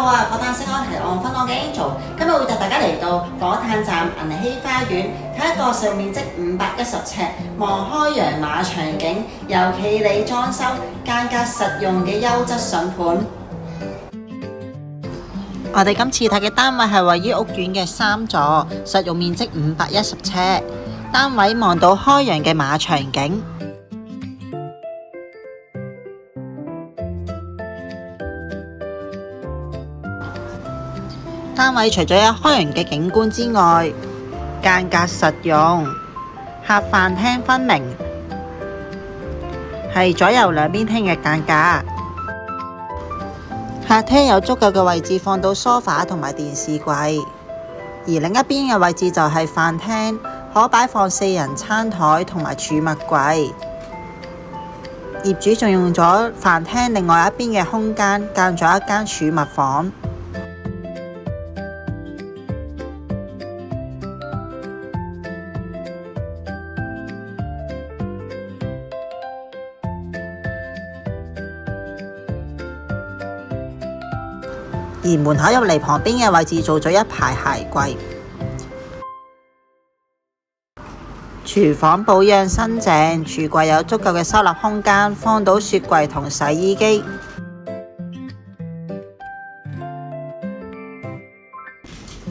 好啊！火炭星安係我分享嘅 Angel， 今日會帶大家嚟到火炭站銀禧花園睇一個實用面積510尺、望開陽馬場景、有企理裝修、間隔實用嘅優質筍盤。我哋今次睇嘅單位係位於屋苑嘅3座，實用面積510尺，單位望到開陽嘅馬場景。單位除咗有開陽嘅景觀之外，間隔實用，客飯廳分明，係左右兩邊廳嘅間隔。客廳有足夠嘅位置放到梳化同埋電視櫃，而另一邊嘅位置就係飯廳，可擺放4人餐台同埋儲物櫃。業主仲用咗飯廳另外一邊嘅空間間咗一間儲物房。而門口入嚟旁邊嘅位置做咗一排鞋櫃。廚房保養新淨，櫥櫃有足夠嘅收納空間，放到雪櫃同洗衣機。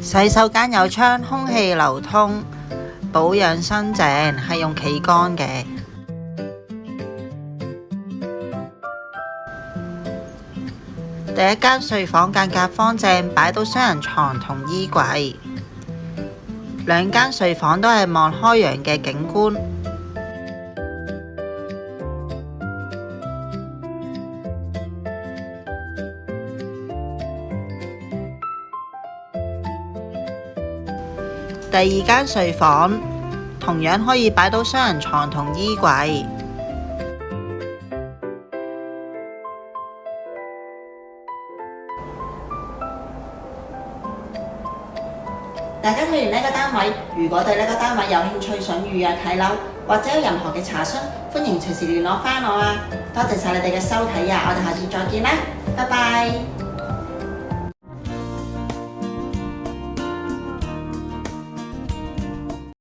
洗手間有窗，空氣流通，保養新淨，係用企缸嘅。第一間睡房間隔方正，擺到雙人床同衣櫃。兩間睡房都係望開陽嘅景觀。第二間睡房同樣可以擺到雙人床同衣櫃。大家睇完呢個單位，如果對呢個單位有興趣想預約睇樓，或者有任何嘅查詢，歡迎隨時聯絡返我啊！多謝晒你哋嘅收睇啊！我哋下次再見啦，拜拜。